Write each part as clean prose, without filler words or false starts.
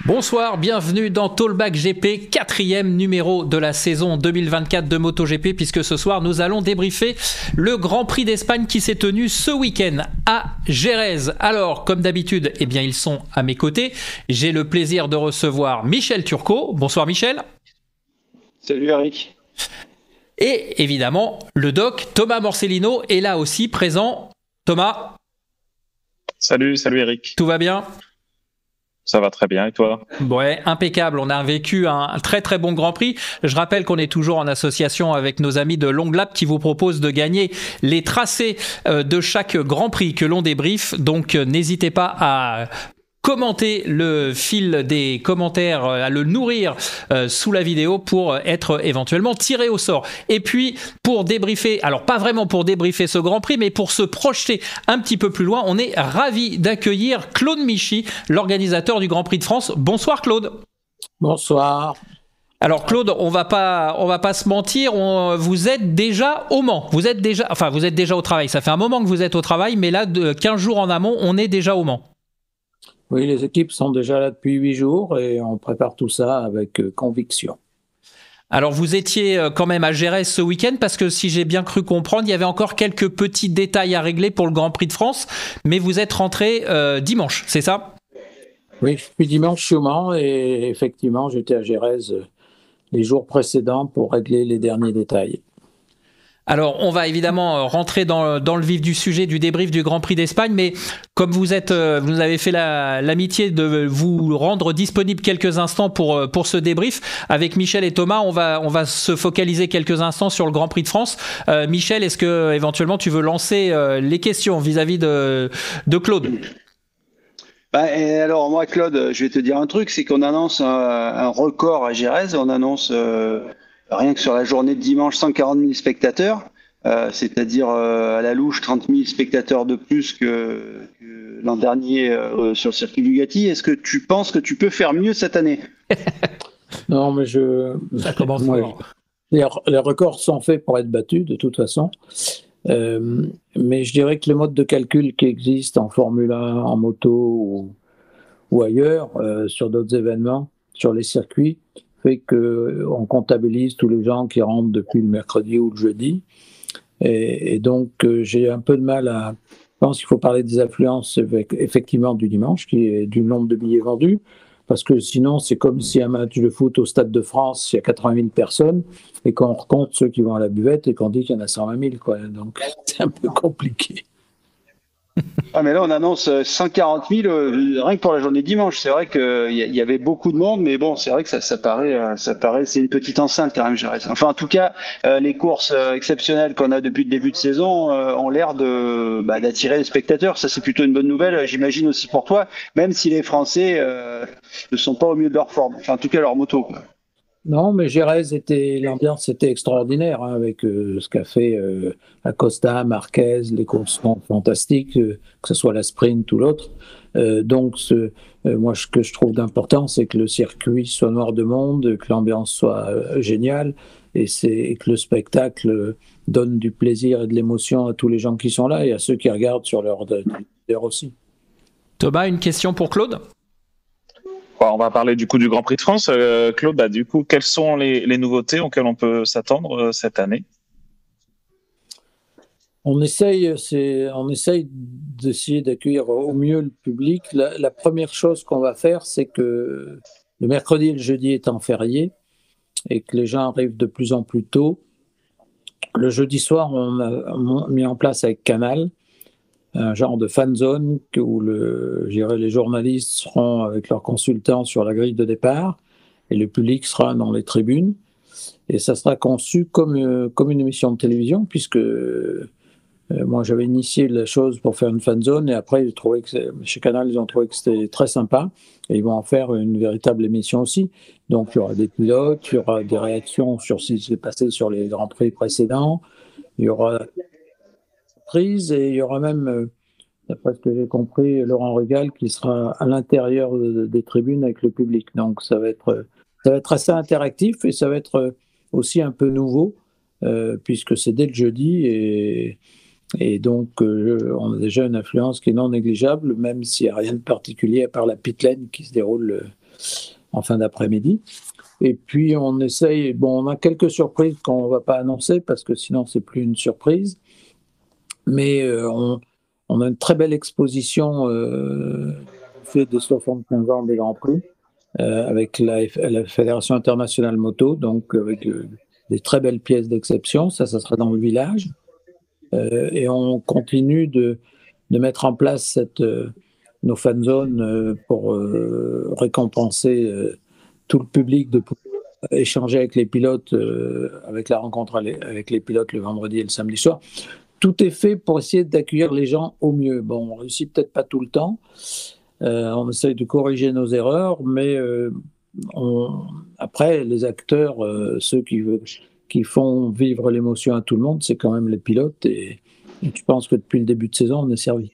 Bonsoir, bienvenue dans Talkback GP, 4e numéro de la saison 2024 de MotoGP, puisque ce soir nous allons débriefer le Grand Prix d'Espagne qui s'est tenu ce week-end à Jerez. Alors, comme d'habitude, eh bien, ils sont à mes côtés. J'ai le plaisir de recevoir Michel Turcot. Bonsoir Michel. Salut Eric. Et évidemment, le doc Thomas Morcellino est là aussi présent. Thomas. Salut Eric. Tout va bien ? Ça va très bien, et toi ? Ouais, impeccable. On a vécu un très très bon Grand Prix. Je rappelle qu'on est toujours en association avec nos amis de Long Lap qui vous proposent de gagner les tracés de chaque Grand Prix que l'on débriefe. Donc n'hésitez pas à commenter le fil des commentaires, à le nourrir sous la vidéo pour être éventuellement tiré au sort. Et puis, pour débriefer, alors pas vraiment pour débriefer ce Grand Prix, mais pour se projeter un petit peu plus loin, on est ravis d'accueillir Claude Michy, l'organisateur du Grand Prix de France. Bonsoir Claude. Bonsoir. Alors Claude, on va pas se mentir, vous êtes déjà au Mans. Vous êtes déjà au travail. Ça fait un moment que vous êtes au travail, mais là, 15 jours en amont, on est déjà au Mans. Oui, les équipes sont déjà là depuis 8 jours et on prépare tout ça avec conviction. Alors vous étiez quand même à Jerez ce week-end parce que si j'ai bien cru comprendre, il y avait encore quelques petits détails à régler pour le Grand Prix de France, mais vous êtes rentré dimanche, c'est ça ? Oui, puis dimanche je suis au Mans et effectivement j'étais à Jerez les jours précédents pour régler les derniers détails. Alors, on va évidemment rentrer dans le vif du sujet du débrief du Grand Prix d'Espagne, mais comme vous avez fait l'amitié de vous rendre disponible quelques instants pour ce débrief, avec Michel et Thomas, on va se focaliser quelques instants sur le Grand Prix de France. Michel, est-ce que éventuellement tu veux lancer les questions vis-à-vis de Claude ? Alors moi Claude, je vais te dire un truc, c'est qu'on annonce un record à Jerez, on annonce rien que sur la journée de dimanche 140 000 spectateurs, c'est-à-dire à la louche 30 000 spectateurs de plus que l'an dernier sur le circuit Bugatti. Est-ce que tu penses que tu peux faire mieux cette année ? Non, mais ça commence fort. Les records sont faits pour être battus de toute façon. Mais je dirais que le mode de calcul qui existe en Formule 1, en moto ou ailleurs, sur d'autres événements, sur les circuits, fait qu'on comptabilise tous les gens qui rentrent depuis le mercredi ou le jeudi. Et donc, j'ai un peu de mal à... Je pense qu'il faut parler des affluences effectivement du dimanche, qui est du nombre de billets vendus, parce que sinon, c'est comme si un match de foot au Stade de France, il y a 80 000 personnes, et qu'on recompte ceux qui vont à la buvette et qu'on dit qu'il y en a 120 000, quoi. Donc, c'est un peu compliqué. Ah mais là on annonce 140 000 rien que pour la journée de dimanche. C'est vrai qu'il y avait beaucoup de monde, mais bon, c'est vrai que ça paraît, c'est une petite enceinte quand même, Jerez. Enfin en tout cas, les courses exceptionnelles qu'on a depuis le début de saison ont l'air d'attirer les spectateurs. Ça c'est plutôt une bonne nouvelle, j'imagine aussi pour toi, même si les Français ne sont pas au mieux de leur forme. Enfin en tout cas leur moto, quoi. Non, mais Jerez l'ambiance était extraordinaire, hein, avec ce qu'a fait Acosta, Marquez, les courses sont fantastiques, que ce soit la sprint ou l'autre. Donc, moi, ce que je trouve d'important, c'est que le circuit soit noir de monde, que l'ambiance soit géniale, et que le spectacle donne du plaisir et de l'émotion à tous les gens qui sont là et à ceux qui regardent sur leur heure aussi. Thomas, une question pour Claude ? On va parler du coup du Grand Prix de France. Claude, du coup, quelles sont les nouveautés auxquelles on peut s'attendre cette année ? On essaye d'essayer d'accueillir au mieux le public. La première chose qu'on va faire, c'est que le mercredi et le jeudi étant fériés et que les gens arrivent de plus en plus tôt, le jeudi soir, on a mis en place avec Canal un genre de fan zone où les journalistes seront avec leurs consultants sur la grille de départ et le public sera dans les tribunes. Et ça sera conçu comme une émission de télévision, puisque moi j'avais initié la chose pour faire une fan zone et après chez Canal ils ont trouvé que c'était très sympa et ils vont en faire une véritable émission aussi. Donc il y aura des pilotes, il y aura des réactions sur ce qui s'est passé sur les Grands Prix précédents, il y aura prise et il y aura même, d'après ce que j'ai compris, Laurent Régal qui sera à l'intérieur des tribunes avec le public. Donc ça va être assez interactif et ça va être aussi un peu nouveau puisque c'est dès le jeudi et donc on a déjà une influence qui est non négligeable, même s'il n'y a rien de particulier à part la pit lane qui se déroule en fin d'après-midi. Et puis on essaye, on a quelques surprises qu'on ne va pas annoncer parce que sinon c'est plus une surprise, mais on a une très belle exposition fait des 75 ans des Grands Prix avec la Fédération internationale moto, donc avec des très belles pièces d'exception. Ça sera dans le village. Et on continue de mettre en place nos fan zones pour récompenser tout le public, de échanger avec les pilotes, avec la rencontre avec les pilotes le vendredi et le samedi soir. Tout est fait pour essayer d'accueillir les gens au mieux. Bon, on réussit peut-être pas tout le temps. On essaye de corriger nos erreurs, mais après, les acteurs, ceux qui font vivre l'émotion à tout le monde, c'est quand même les pilotes. Et je pense que depuis le début de saison, on est servi.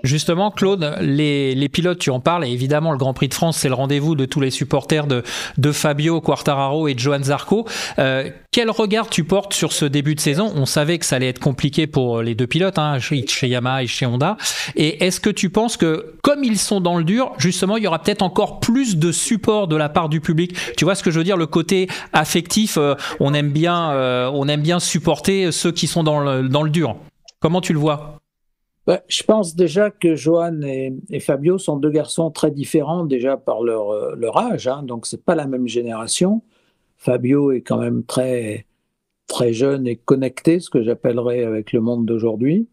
Justement, Claude, les pilotes, tu en parles, et évidemment, le Grand Prix de France, c'est le rendez-vous de tous les supporters de Fabio Quartararo et de Johann Zarco. Quel regard tu portes sur ce début de saison? On savait que ça allait être compliqué pour les deux pilotes, chez Yamaha et chez Honda. Et est-ce que tu penses que, comme ils sont dans le dur, justement, il y aura peut-être encore plus de support de la part du public? Tu vois ce que je veux dire? Le côté affectif, on aime bien supporter ceux qui sont dans le dur. Comment tu le vois? Je pense déjà que Johann et Fabio sont deux garçons très différents déjà par leur âge, donc c'est pas la même génération. Fabio est quand même très, très jeune et connecté, ce que j'appellerais avec le monde d'aujourd'hui.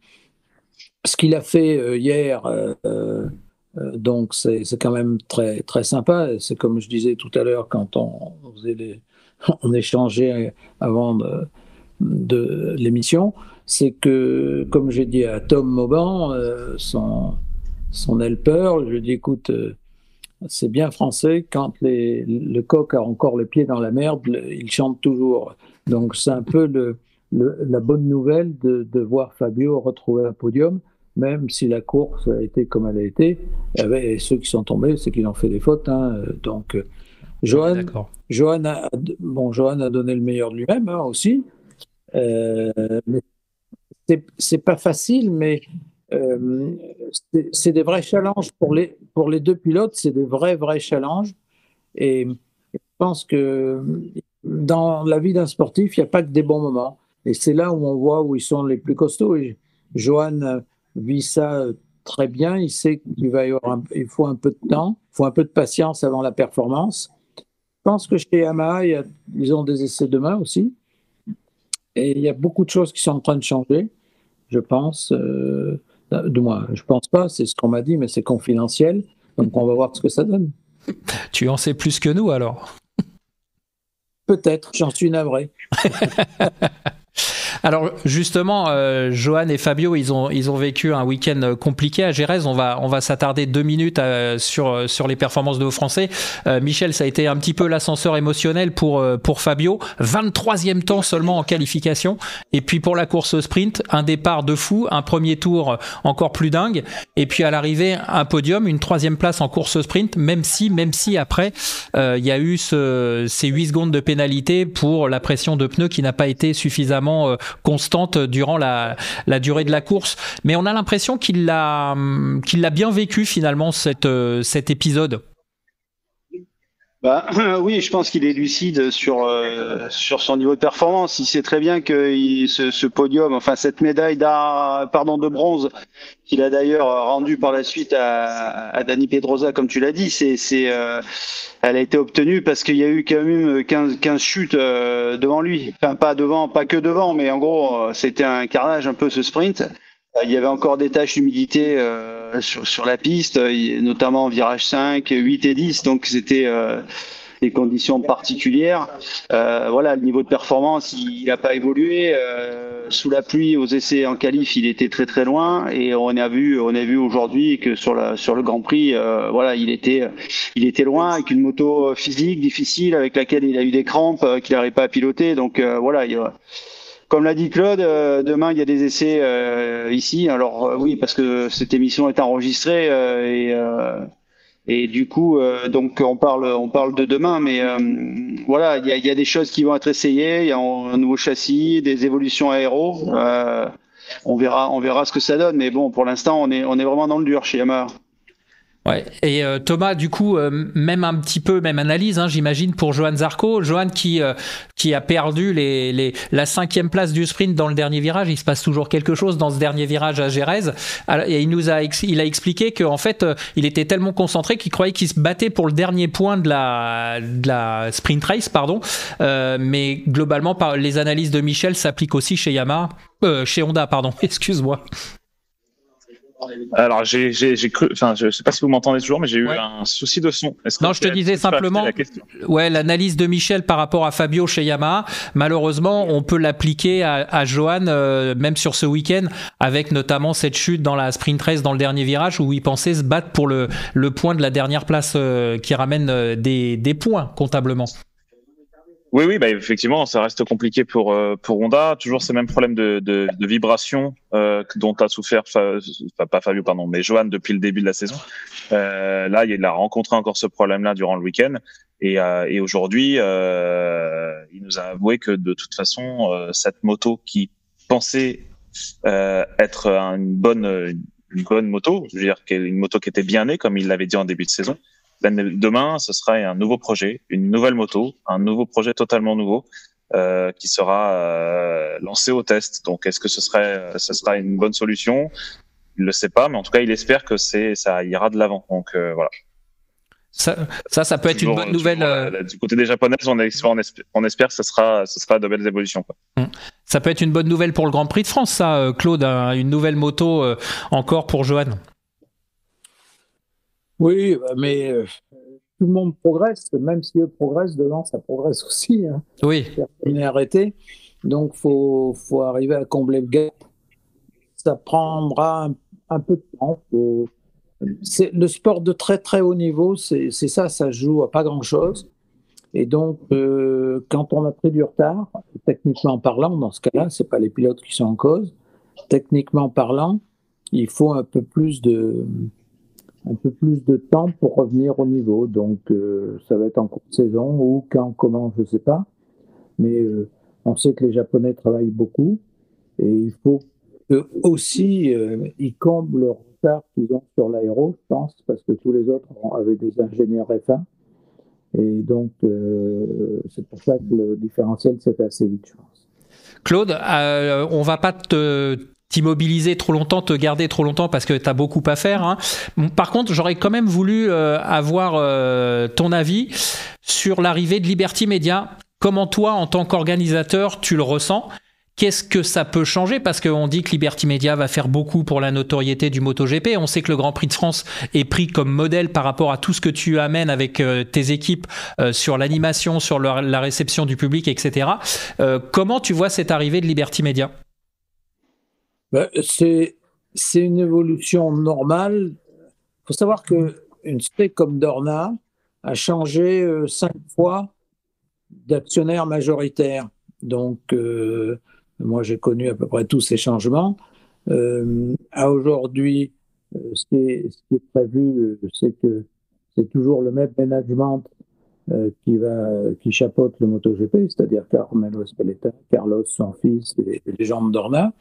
Ce qu'il a fait hier, donc c'est quand même très, très sympa. C'est comme je disais tout à l'heure quand on échangeait avant de l'émission, c'est que, comme j'ai dit à Tom Mauban, son helper, je lui ai dit, écoute, c'est bien français, quand le coq a encore le pied dans la merde, il chante toujours. Donc c'est un peu la bonne nouvelle de voir Fabio retrouver un podium, même si la course a été comme elle a été. Et ceux qui sont tombés, c'est qu'ils ont fait des fautes. Donc Johann a donné le meilleur de lui-même aussi. Mais c'est pas facile, mais c'est des vrais challenges pour les deux pilotes, c'est des vrais challenges. Et je pense que dans la vie d'un sportif, il n'y a pas que des bons moments. Et c'est là où on voit où ils sont les plus costauds. Et Johann vit ça très bien. Il sait qu'il faut un peu de temps, il faut un peu de patience avant la performance. Je pense que chez Yamaha, ils ont des essais demain aussi. Et il y a beaucoup de choses qui sont en train de changer, je pense. Du moins, je pense pas, c'est ce qu'on m'a dit, mais c'est confidentiel. Donc on va voir ce que ça donne. Tu en sais plus que nous alors? Peut-être, j'en suis navré. Alors justement, Johann et Fabio, ils ont vécu un week-end compliqué à Jerez. On va s'attarder 2 minutes sur les performances de nos Français. Michel, ça a été un petit peu l'ascenseur émotionnel pour Fabio. 23e temps seulement en qualification. Et puis pour la course sprint, un départ de fou, un premier tour encore plus dingue. Et puis à l'arrivée, un podium, une 3e place en course sprint, même si après, il y a eu ces 8 secondes de pénalité pour la pression de pneus qui n'a pas été suffisamment constante durant la durée de la course. Mais on a l'impression qu'il l'a bien vécu finalement cet épisode. Oui, je pense qu'il est lucide sur son niveau de performance. Il sait très bien que ce podium, enfin cette médaille de bronze, qu'il a d'ailleurs rendu par la suite à Dani Pedrosa, comme tu l'as dit, elle a été obtenue parce qu'il y a eu quand même 15 chutes devant lui. Enfin, pas que devant, mais en gros, c'était un carnage un peu ce sprint. Il y avait encore des taches d'humidité sur la piste, notamment en virage 5, 8 et 10, donc c'était des conditions particulières. Le niveau de performance, il n'a pas évolué. Sous la pluie, aux essais en qualif, il était très très loin, et on a vu aujourd'hui que sur le Grand Prix, il était loin, avec une moto physique difficile, avec laquelle il a eu des crampes, qu'il n'arrivait pas à piloter. Donc comme l'a dit Claude, demain il y a des essais ici. Alors oui, parce que cette émission est enregistrée et du coup, donc on parle de demain, mais il y a des choses qui vont être essayées. Il y a un nouveau châssis, des évolutions aéro. On verra ce que ça donne. Mais bon, pour l'instant, on est vraiment dans le dur chez Yamaha. Ouais. Et Thomas, du coup, même un petit peu, même analyse, hein, j'imagine, pour Johan Zarco. Johan qui a perdu la 5e place du sprint dans le dernier virage. Il se passe toujours quelque chose dans ce dernier virage à Jerez. Et il a expliqué qu'en fait, il était tellement concentré qu'il croyait qu'il se battait pour le dernier point de la sprint race, pardon. Mais globalement, les analyses de Michel s'appliquent aussi chez chez Honda, pardon. Excuse-moi. Alors, j'ai cru, enfin, je sais pas si vous m'entendez toujours, mais j'ai eu un souci de son. Non, je te disais simplement, l'analyse de Michel par rapport à Fabio chez Yamaha, malheureusement, on peut l'appliquer à Johan, même sur ce week-end, avec notamment cette chute dans la sprint race dans le dernier virage où il pensait se battre pour le point de la dernière place qui ramène des points comptablement. Oui, bah effectivement, ça reste compliqué pour Honda. Toujours ces mêmes problèmes de vibration dont a souffert pas Fabio, pardon, mais Johan depuis le début de la saison. Là, il a rencontré encore ce problème-là durant le week-end, et aujourd'hui, il nous a avoué que de toute façon, cette moto qui pensait être une bonne moto, je veux dire une moto qui était bien née, comme il l'avait dit en début de saison. Demain, ce sera un nouveau projet, une nouvelle moto, un nouveau projet totalement nouveau qui sera lancé au test. Donc, est-ce que ce sera une bonne solution? Il le sait pas, mais en tout cas, il espère que ça ira de l'avant. Donc voilà. Ça peut être une bonne nouvelle. Du côté des Japonaises, on espère que ce sera de belles évolutions, quoi. Ça peut être une bonne nouvelle pour le Grand Prix de France, ça, Claude, une nouvelle moto encore pour Johan. Oui, mais tout le monde progresse, même si eux progressent, devant ça progresse aussi. Hein. Oui. Personne n'est arrêté, donc faut arriver à combler le gap. Ça prendra un peu de temps. C'est le sport de très très haut niveau, c'est ça se joue à pas grand chose. Et donc, quand on a pris du retard, techniquement parlant, dans ce cas-là, c'est pas les pilotes qui sont en cause. Techniquement parlant, il faut un peu plus de temps pour revenir au niveau. Donc, ça va être en cours de saison ou quand, comment, je ne sais pas. Mais on sait que les Japonais travaillent beaucoup et il faut qu'eux aussi, ils comblent le retard qu'ils ont sur l'aéro, je pense, parce que tous les autres avaient des ingénieurs F1. Et donc, c'est pour ça que le différentiel s'est fait assez vite, je pense. Claude, on va pas t'immobiliser trop longtemps, te garder trop longtemps parce que tu as beaucoup à faire. Hein. Par contre, j'aurais quand même voulu avoir ton avis sur l'arrivée de Liberty Media. Comment toi, en tant qu'organisateur, tu le ressens ? Qu'est-ce que ça peut changer ? Parce qu'on dit que Liberty Media va faire beaucoup pour la notoriété du MotoGP. On sait que le Grand Prix de France est pris comme modèle par rapport à tout ce que tu amènes avec tes équipes sur l'animation, sur la réception du public, etc. Comment tu vois cette arrivée de Liberty Media ? C'est une évolution normale. Il faut savoir qu'une société comme Dorna a changé 5 fois d'actionnaire majoritaire. Donc, moi, j'ai connu à peu près tous ces changements. À aujourd'hui, ce qui est prévu, c'est que c'est toujours le même management qui chapeaute le MotoGP, c'est-à-dire Carmelo Espeleta, Carlos, son fils, et les gens de Dorna.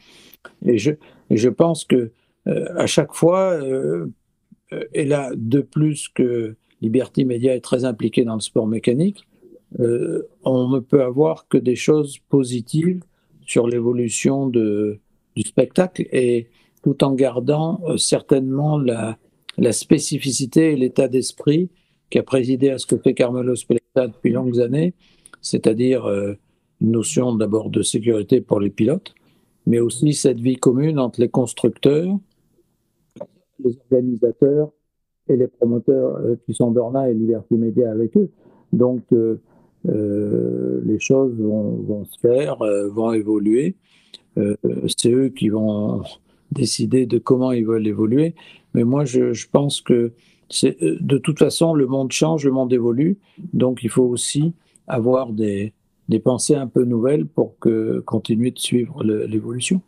Et je pense que à chaque fois, et là, de plus que Liberty Media est très impliqué dans le sport mécanique, on ne peut avoir que des choses positives sur l'évolution du spectacle, et tout en gardant certainement la spécificité et l'état d'esprit qui a présidé à ce que fait Carmelo Espeleta depuis longues années, c'est-à-dire une notion d'abord de sécurité pour les pilotes, mais aussi cette vie commune entre les constructeurs, les organisateurs et les promoteurs qui sont Dorna et Liberty Media avec eux. Donc, les choses vont se faire, vont évoluer. C'est eux qui vont décider de comment ils veulent évoluer. Mais moi, je pense que de toute façon, le monde change, le monde évolue. Donc, il faut aussi avoir des pensées un peu nouvelles pour continuer de suivre l'évolution.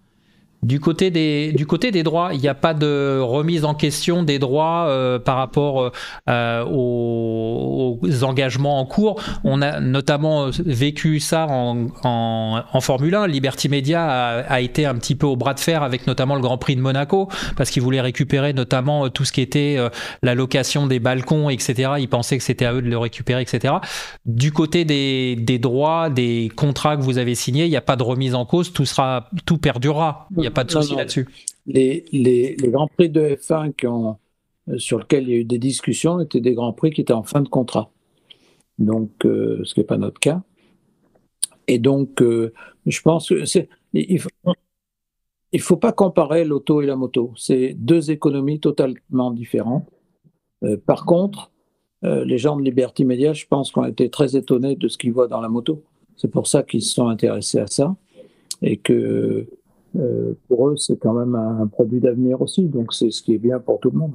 Du côté des droits, il n'y a pas de remise en question des droits par rapport aux engagements en cours. On a notamment vécu ça en Formule 1. Liberty Media a été un petit peu au bras de fer avec notamment le Grand Prix de Monaco, parce qu'ils voulaient récupérer notamment tout ce qui était la location des balcons, etc. Ils pensaient que c'était à eux de le récupérer, etc. Du côté des droits, des contrats que vous avez signés, il n'y a pas de remise en cause, tout perdurera. Il n'y a pas de souci là-dessus. Les Grands Prix de F1 sur lesquels il y a eu des discussions étaient des Grands Prix qui étaient en fin de contrat. Donc, ce qui n'est pas notre cas. Et donc, je pense que il faut pas comparer l'auto et la moto. C'est deux économies totalement différentes. Par contre, les gens de Liberty Media, je pense, ont été très étonnés de ce qu'ils voient dans la moto. C'est pour ça qu'ils se sont intéressés à ça. Et que pour eux, c'est quand même un produit d'avenir aussi. Donc, c'est ce qui est bien pour tout le monde.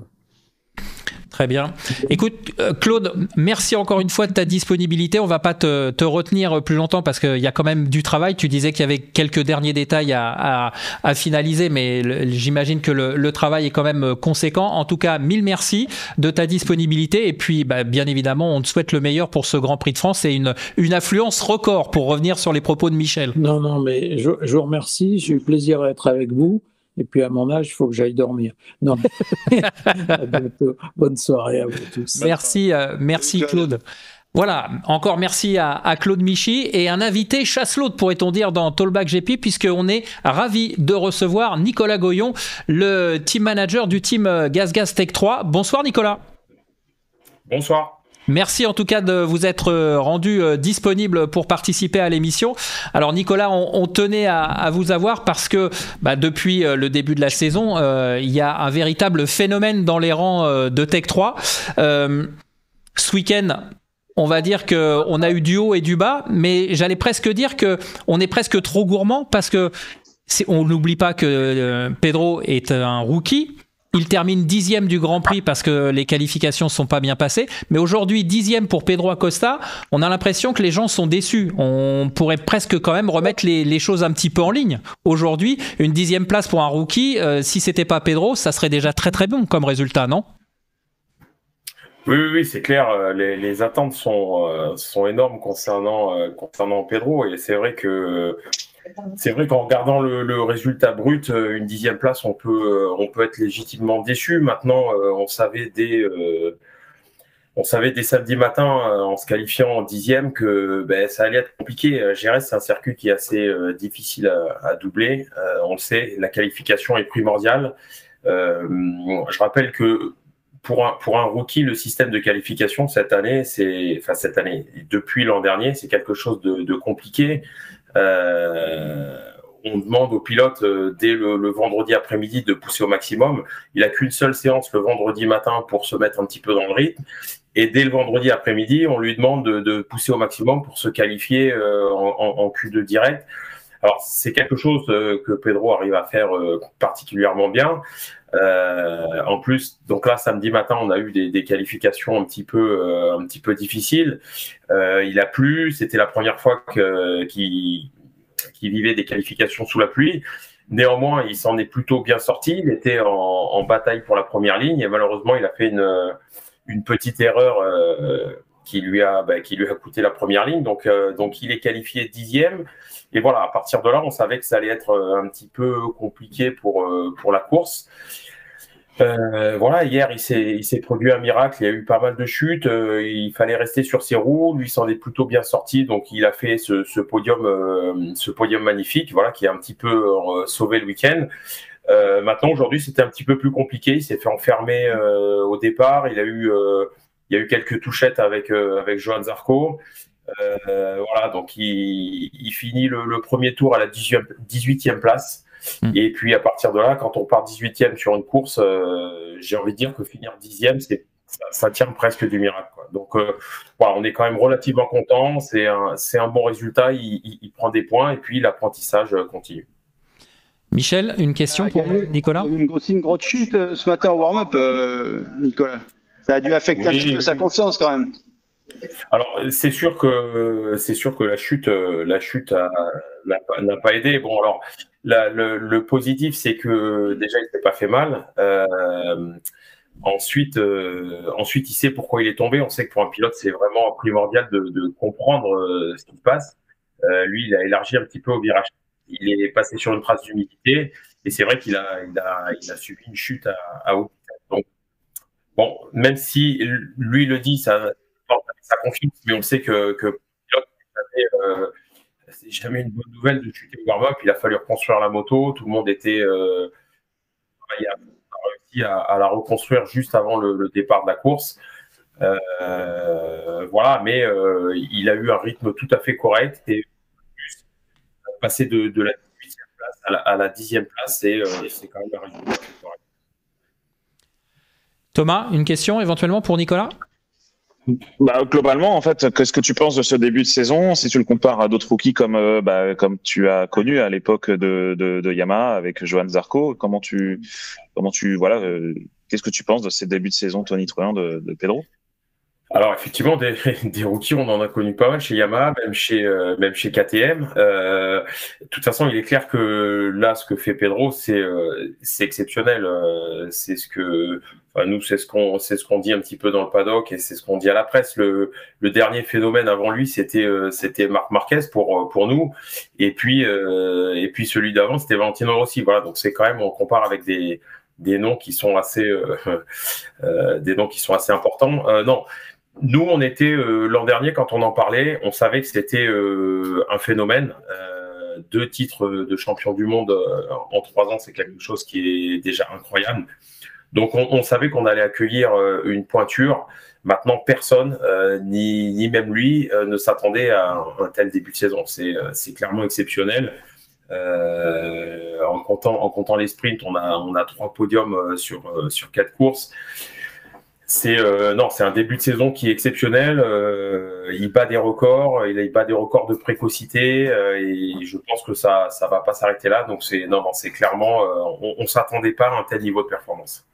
Très bien. Écoute, Claude, merci encore une fois de ta disponibilité. On ne va pas te retenir plus longtemps parce qu'il y a quand même du travail. Tu disais qu'il y avait quelques derniers détails à finaliser, mais j'imagine que le travail est quand même conséquent. En tout cas, mille merci de ta disponibilité. Et puis, bien évidemment, on te souhaite le meilleur pour ce Grand Prix de France et une affluence record, pour revenir sur les propos de Michel. Non, mais je vous remercie. J'ai eu plaisir à être avec vous. Et puis à mon âge, il faut que j'aille dormir. Non. À bientôt. Bonne soirée à vous tous. Merci Claude. Voilà, encore merci à Claude Michy et un invité chasse-l'autre, pourrait-on dire, dans Talkback GP, puisqu'on est ravi de recevoir Nicolas Goyon, le team manager du team GasGas Tech 3. Bonsoir Nicolas. Bonsoir. Merci en tout cas de vous être rendu disponible pour participer à l'émission. Alors Nicolas, on tenait à vous avoir parce que depuis le début de la saison, il y a un véritable phénomène dans les rangs de Tech 3. Ce week-end, on va dire qu'on a eu du haut et du bas, mais j'allais presque dire qu'on est presque trop gourmand parce que on n'oublie pas que Pedro est un rookie. Il termine 10e du Grand Prix parce que les qualifications ne sont pas bien passées. Mais aujourd'hui, 10e pour Pedro Acosta, on a l'impression que les gens sont déçus. On pourrait presque quand même remettre les choses un petit peu en ligne. Aujourd'hui, une 10e place pour un rookie, si ce n'était pas Pedro, ça serait déjà très très bon comme résultat, non ? Oui, c'est clair. Les attentes sont énormes concernant Pedro. Et c'est vrai qu'en regardant le résultat brut, une 10e place, on peut être légitimement déçu. Maintenant, on savait dès samedi matin, en se qualifiant en 10e, que ça allait être compliqué. Jerez, c'est un circuit qui est assez difficile à doubler. On le sait, la qualification est primordiale. Je rappelle que pour un rookie, le système de qualification depuis l'an dernier, c'est quelque chose de compliqué. On demande au pilote dès le vendredi après-midi de pousser au maximum. Il n'a qu'une seule séance le vendredi matin pour se mettre un petit peu dans le rythme. Et dès le vendredi après-midi, on lui demande de pousser au maximum pour se qualifier en Q2 direct. Alors, c'est quelque chose que Pedro arrive à faire particulièrement bien. En plus, donc là, samedi matin, on a eu des qualifications un petit peu difficiles. Il a plu, c'était la première fois qu'il vivait des qualifications sous la pluie. Néanmoins, il s'en est plutôt bien sorti. Il était en bataille pour la première ligne et malheureusement, il a fait une petite erreur qui lui a coûté la première ligne. Donc il est qualifié 10e. Et voilà, à partir de là, on savait que ça allait être un petit peu compliqué pour la course. Voilà, hier, il s'est produit un miracle. Il y a eu pas mal de chutes. Il fallait rester sur ses roues. Lui s'en est plutôt bien sorti. Donc, il a fait ce podium magnifique, voilà, qui a un petit peu sauvé le week-end. Maintenant, aujourd'hui, c'était un petit peu plus compliqué. Il s'est fait enfermer au départ. Il y a eu quelques touchettes avec Johann Zarco. Voilà, donc il finit le premier tour à la 18e place. Et puis à partir de là, quand on part 18e sur une course, j'ai envie de dire que finir 10e, ça tient presque du miracle, quoi. Donc voilà, on est quand même relativement content. C'est un bon résultat. Il prend des points et puis l'apprentissage continue. Michel, une question pour Nicolas ? Une grosse chute ce matin au warm-up, Nicolas. Ça a dû affecter un petit peu sa confiance quand même. Alors c'est sûr que la chute n'a pas aidé. Bon, alors le positif, c'est que déjà, il s'est pas fait mal. Ensuite, il sait pourquoi il est tombé. On sait que pour un pilote, c'est vraiment primordial de comprendre ce qui se passe. Lui, il a élargi un petit peu au virage. Il est passé sur une trace d'humidité et c'est vrai qu'il a subi une chute à haute vitesse. Donc, bon, même si lui le dit, ça confirme, mais on sait que pilote, c'est jamais une bonne nouvelle de chuter au warm-up. Il a fallu reconstruire la moto. Tout le monde était il a réussi à la reconstruire juste avant le départ de la course. Voilà, mais il a eu un rythme tout à fait correct et passer de la 18e place à la 10e place, c'est quand même un résultat correct. Thomas, une question éventuellement pour Nicolas? Bah, globalement, en fait, qu'est-ce que tu penses de ce début de saison si tu le compares à d'autres rookies comme tu as connu à l'époque de Yamaha avec Johan Zarco? Voilà, qu'est-ce que tu penses de ces débuts de saison tonitruants de Pedro? Alors effectivement, des rookies, on en a connu pas mal chez Yamaha, même chez KTM. De toute façon, il est clair que là, ce que fait Pedro, c'est exceptionnel. C'est nous, c'est ce qu'on dit un petit peu dans le paddock et c'est ce qu'on dit à la presse. Le dernier phénomène avant lui, c'était Marc Marquez pour nous. Et puis celui d'avant, c'était Valentino Rossi. Voilà, donc c'est quand même, on compare avec des noms qui sont assez importants. Non. Nous, on était l'an dernier, quand on en parlait, on savait que c'était un phénomène. 2 titres de champion du monde en 3 ans, c'est quelque chose qui est déjà incroyable. Donc, on savait qu'on allait accueillir une pointure. Maintenant, personne, ni même lui, ne s'attendait à un tel début de saison. C'est clairement exceptionnel. En comptant les sprints, on a 3 podiums sur 4 courses. C'est un début de saison qui est exceptionnel. Il bat des records, il bat des records de précocité et je pense que ça va pas s'arrêter là. Donc c'est clairement, on s'attendait pas à un tel niveau de performance.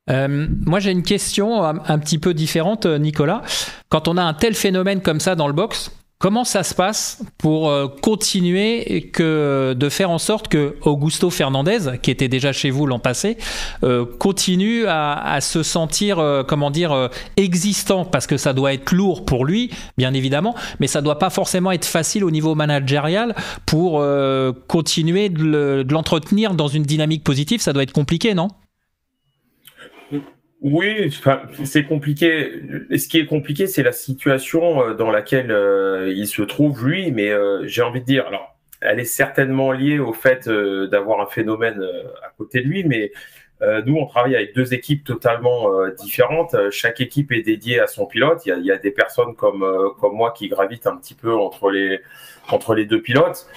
Moi j'ai une question un petit peu différente, Nicolas. Quand on a un tel phénomène comme ça dans le box, comment ça se passe pour continuer de faire en sorte que Augusto Fernandez, qui était déjà chez vous l'an passé, continue à se sentir, existant, parce que ça doit être lourd pour lui, bien évidemment, mais ça doit pas forcément être facile au niveau managérial pour continuer de l'entretenir dans une dynamique positive. Ça doit être compliqué, non ? Oui, c'est compliqué. Ce qui est compliqué, c'est la situation dans laquelle il se trouve, lui, mais j'ai envie de dire, alors, elle est certainement liée au fait d'avoir un phénomène à côté de lui, mais nous, on travaille avec 2 équipes totalement différentes. Chaque équipe est dédiée à son pilote. Il y a des personnes comme moi qui gravitent un petit peu entre les 2 pilotes.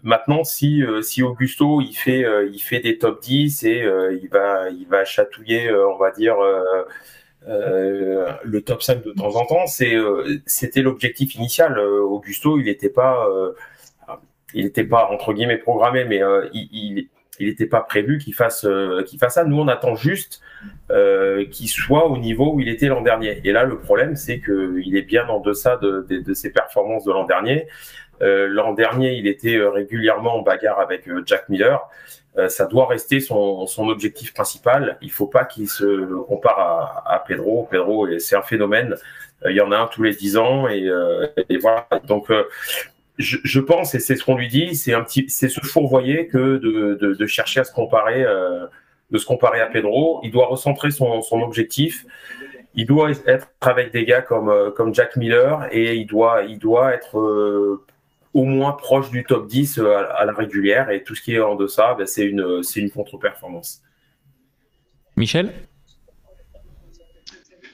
Maintenant, si Augusto il fait des top 10 et il va chatouiller, on va dire, le top 5 de temps en temps, c'était l'objectif initial. Augusto, il n'était pas entre guillemets programmé, mais il n'était pas prévu qu'il fasse ça. Nous, on attend juste qu'il soit au niveau où il était l'an dernier. Et là, le problème, c'est qu'il est bien en deçà de ses performances de l'an dernier. L'an dernier, il était régulièrement en bagarre avec Jack Miller. Ça doit rester son objectif principal. Il ne faut pas qu'il se compare à Pedro. Pedro, c'est un phénomène. Il y en a un tous les 10 ans. Et voilà. Donc, je pense, et c'est ce qu'on lui dit, c'est se fourvoyer que de chercher à se comparer à Pedro. Il doit recentrer son objectif. Il doit être avec des gars comme Jack Miller et il doit être au moins proche du top 10 à la régulière, et tout ce qui est en deçà, c'est une contre-performance. Michel ?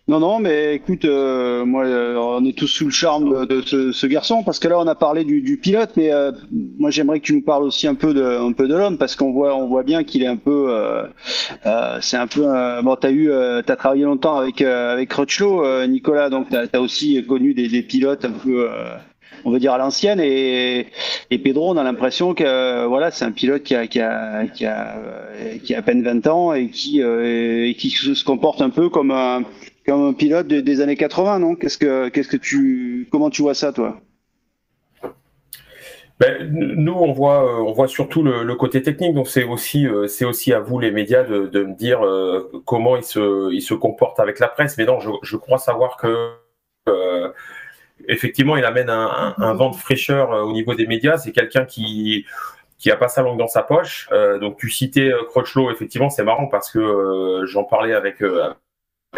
Non, mais écoute, moi, on est tous sous le charme de ce garçon, parce que là, on a parlé du pilote, mais moi, j'aimerais que tu nous parles aussi un peu de l'homme, parce qu'on voit bien qu'il est un peu, c'est un peu, bon, t'as travaillé longtemps avec Crutchlow, Nicolas, donc t'as aussi connu des pilotes un peu, on va dire à l'ancienne, et Pedro, on a l'impression que voilà, c'est un pilote qui a à peine 20 ans et qui se comporte un peu comme un pilote des années 80, non ? Comment tu vois ça, toi ? Nous, on voit surtout le côté technique. Donc, c'est aussi à vous, les médias, de me dire comment ils se comportent avec la presse. Mais non, je crois savoir que effectivement, il amène un vent de fraîcheur au niveau des médias. C'est quelqu'un qui a pas sa langue dans sa poche. Donc, tu citais Crutchlow. Effectivement, c'est marrant parce que j'en parlais avec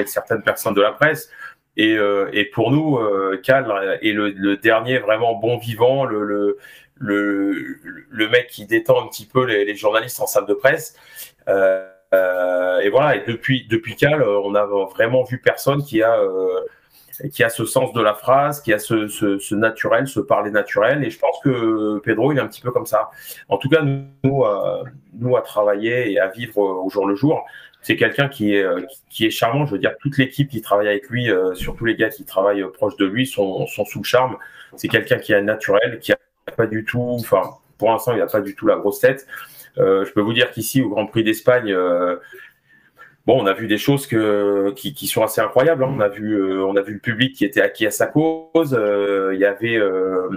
certaines personnes de la presse. Et pour nous, Cal est le dernier vraiment bon vivant, le mec qui détend un petit peu les journalistes en salle de presse. Et voilà. Et depuis Cal, on n'a vraiment vu personne qui a ce sens de la phrase, qui a ce naturel, ce parler naturel. Et je pense que Pedro, il est un petit peu comme ça. En tout cas, nous à travailler et à vivre au jour le jour, c'est quelqu'un qui est charmant. Je veux dire, toute l'équipe qui travaille avec lui, surtout les gars qui travaillent proche de lui, sont sous le charme. C'est quelqu'un qui est naturel, qui a pas du tout, enfin, pour l'instant, il n'a pas du tout la grosse tête. Je peux vous dire qu'ici, au Grand Prix d'Espagne, on a vu des choses qui sont assez incroyables. Hein. On a vu le public qui était acquis à sa cause. Il y avait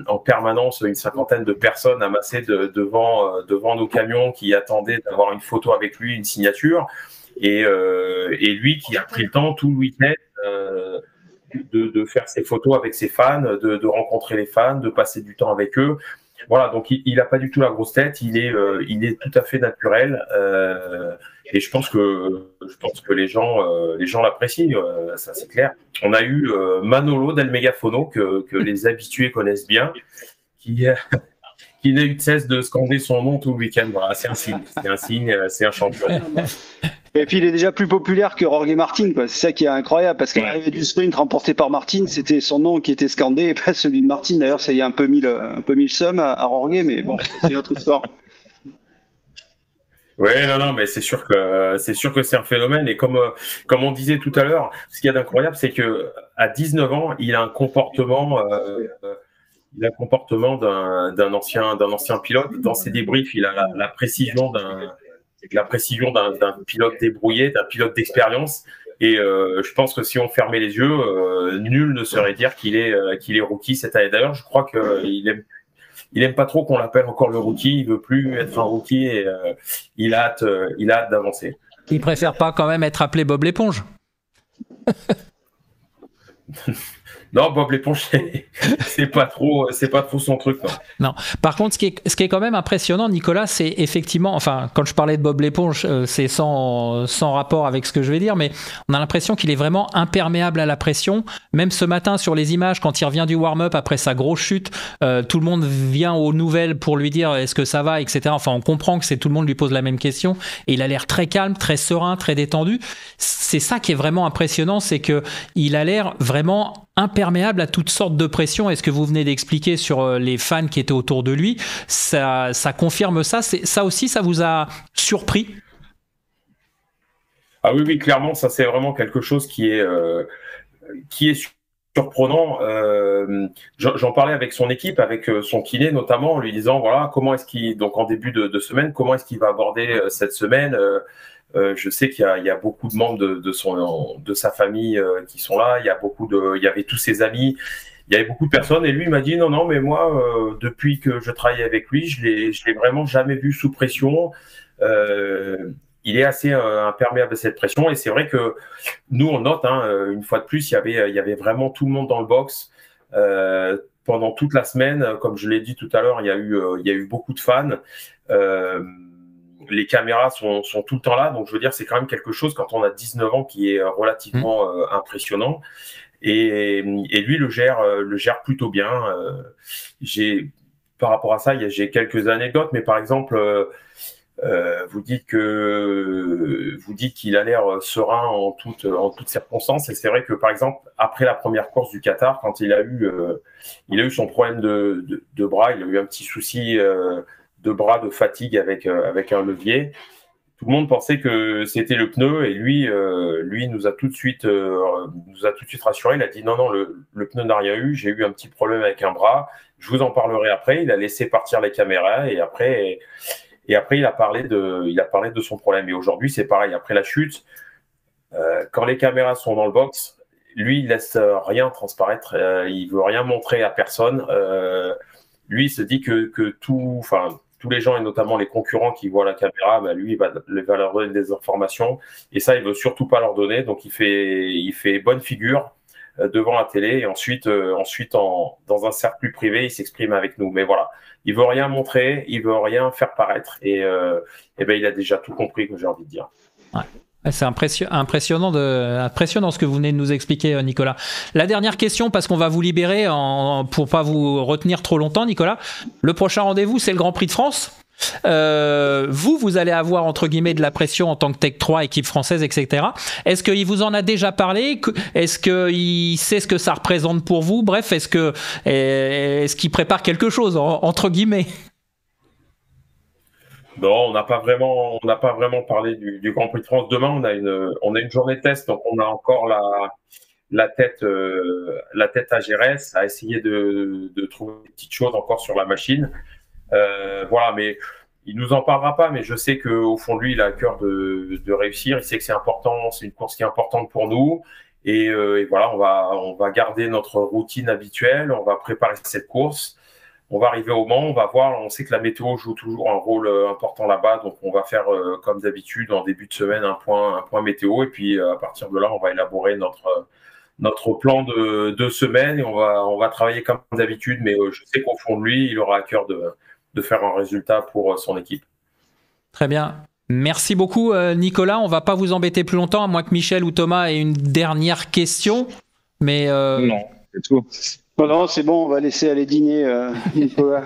en permanence une cinquantaine de personnes amassées devant nos camions qui attendaient d'avoir une photo avec lui, une signature. Et lui qui a pris le temps tout le week-end de faire ses photos avec ses fans, de rencontrer les fans, de passer du temps avec eux. Voilà, donc il n'a pas du tout la grosse tête, il est tout à fait naturel, et je pense que les gens l'apprécient, ça c'est clair. On a eu Manolo del Megafono que les habitués connaissent bien, qui n'a eu de cesse de scander son nom tout le week-end. Voilà, c'est un signe, c'est un champion. Et puis il est déjà plus populaire que Jorge Martin, quoi. C'est ça qui est incroyable, parce qu'à l'arrivée du sprint remporté par Martin, c'était son nom qui était scandé et pas celui de Martin. D'ailleurs, ça y a un peu mis le seum à Jorge, mais bon, c'est une autre histoire. Oui, non, mais c'est sûr que c'est un phénomène, et comme on disait tout à l'heure, ce qu'il y a d'incroyable, c'est que à 19 ans, il a un comportement d'un ancien pilote. Dans ses débriefs, il a la précision d'un pilote débrouillé, d'un pilote d'expérience. Et je pense que si on fermait les yeux, nul ne saurait dire qu'il est rookie cette année. D'ailleurs, je crois qu'il aime pas trop qu'on l'appelle encore le rookie. Il veut plus être un rookie, et il a hâte d'avancer. Il préfère pas quand même être appelé Bob l'éponge. Non, Bob l'éponge, c'est pas trop son truc. Non. Par contre, ce qui est quand même impressionnant, Nicolas, c'est effectivement, enfin, quand je parlais de Bob l'éponge, c'est sans rapport avec ce que je vais dire, mais on a l'impression qu'il est vraiment imperméable à la pression. Même ce matin, sur les images, quand il revient du warm-up après sa grosse chute, tout le monde vient aux nouvelles pour lui dire est-ce que ça va, etc. Enfin, on comprend que tout le monde lui pose la même question, et il a l'air très calme, très serein, très détendu. C'est ça qui est vraiment impressionnant, c'est que il a l'air vraiment imperméable à toutes sortes de pressions. Et ce que vous venez d'expliquer sur les fans qui étaient autour de lui, ça confirme ça. Ça aussi, ça vous a surpris? Ah oui, clairement, ça c'est vraiment quelque chose qui est surprenant. J'en parlais avec son équipe, avec son kiné notamment, en lui disant voilà, comment est-ce qu'il, donc en début de semaine, comment est-ce qu'il va aborder cette semaine. Je sais qu'il y a beaucoup de membres de sa famille qui sont là. Il y avait tous ses amis. Il y avait beaucoup de personnes, et lui il m'a dit non, mais moi depuis que je travaille avec lui, je l'ai vraiment jamais vu sous pression. Il est assez imperméable à cette pression, et c'est vrai que nous on note, une fois de plus, il y avait vraiment tout le monde dans le box pendant toute la semaine. Comme je l'ai dit tout à l'heure, il y a eu beaucoup de fans. Les caméras sont tout le temps là, donc je veux dire, c'est quand même quelque chose quand on a 19 ans qui est relativement impressionnant, et lui le gère plutôt bien. Par rapport à ça, j'ai quelques anecdotes, mais par exemple, vous dites qu'il a l'air serein en toutes circonstances, et c'est vrai que par exemple après la première course du Qatar, quand il a eu son problème de bras, il a eu un petit souci de bras, de fatigue avec un levier. Tout le monde pensait que c'était le pneu, et lui nous a tout de suite rassuré. Il a dit non, le pneu n'a rien eu, j'ai eu un petit problème avec un bras, je vous en parlerai après. Il a laissé partir les caméras, et après il a parlé de son problème. Et aujourd'hui c'est pareil, après la chute, quand les caméras sont dans le box, lui il laisse rien transparaître, il veut rien montrer à personne. lui il se dit que tous les gens et notamment les concurrents qui voient la caméra, lui il va leur donner des informations et ça il veut surtout pas leur donner, donc il fait bonne figure devant la télé et ensuite dans un cercle plus privé il s'exprime avec nous, mais voilà, il veut rien montrer, il veut rien faire paraître et il a déjà tout compris, que j'ai envie de dire. Ouais. C'est impressionnant ce que vous venez de nous expliquer, Nicolas. La dernière question, parce qu'on va vous libérer pour pas vous retenir trop longtemps, Nicolas. Le prochain rendez-vous, c'est le Grand Prix de France. Vous allez avoir entre guillemets de la pression en tant que Tech 3, équipe française, etc. Est-ce qu'il vous en a déjà parlé? Est-ce qu'il sait ce que ça représente pour vous? Bref, est-ce qu'il prépare quelque chose entre guillemets? Non, on n'a pas vraiment parlé du Grand Prix de France. Demain, on a une journée de test, donc on a encore la tête à Gérès, à essayer de trouver des petites choses encore sur la machine. Voilà, mais il nous en parlera pas, mais je sais qu'au fond de lui, il a à cœur de réussir. Il sait que c'est important, c'est une course qui est importante pour nous. Et voilà, on va garder notre routine habituelle, on va préparer cette course. On va arriver au Mans, on va voir, on sait que la météo joue toujours un rôle important là-bas, donc on va faire comme d'habitude en début de semaine un point météo, et puis à partir de là, on va élaborer notre plan de semaine et on va travailler comme d'habitude, mais je sais qu'au fond de lui, il aura à cœur de faire un résultat pour son équipe. Très bien. Merci beaucoup, Nicolas. On ne va pas vous embêter plus longtemps, à moins que Michel ou Thomas aient une dernière question. Mais non, c'est tout. Non, c'est bon, on va laisser aller dîner, Nicolas.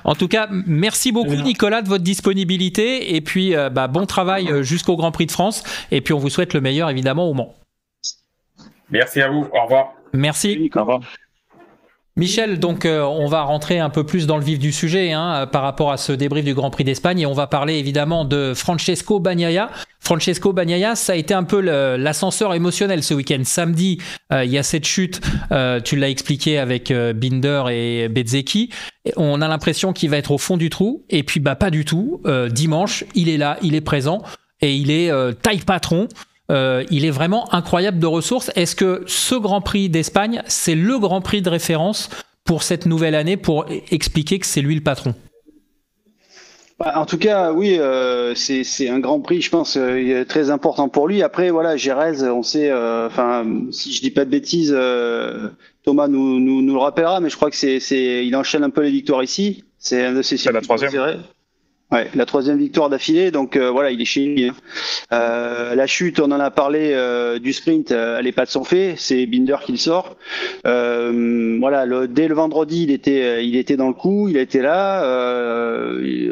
En tout cas, merci beaucoup, Nicolas, de votre disponibilité. Et puis, bon travail jusqu'au Grand Prix de France. Et puis, on vous souhaite le meilleur, évidemment, au Mans. Merci à vous. Au revoir. Merci. Au revoir. Michel, donc on va rentrer un peu plus dans le vif du sujet par rapport à ce débrief du Grand Prix d'Espagne et on va parler évidemment de Francesco Bagnaia. Francesco Bagnaia, ça a été un peu l'ascenseur émotionnel ce week-end. Samedi, il y a cette chute, tu l'as expliqué avec Binder et Bezzecchi. On a l'impression qu'il va être au fond du trou et puis pas du tout. Dimanche, il est là, il est présent et il est taille patron. Il est vraiment incroyable de ressources. Est-ce que ce Grand Prix d'Espagne, c'est le Grand Prix de référence pour cette nouvelle année pour expliquer que c'est lui le patron? En tout cas, oui, c'est un Grand Prix, je pense, très important pour lui. Après, voilà, Gérès, on sait, si je dis pas de bêtises, Thomas nous le rappellera, mais je crois que il enchaîne un peu les victoires ici. C'est un de ses la troisième. Ouais, la troisième victoire d'affilée, donc voilà, il est chez lui. La chute, on en a parlé du sprint, elle est pas de son fait, c'est Binder qui le sort. Voilà, dès le vendredi, il était dans le coup, il était là.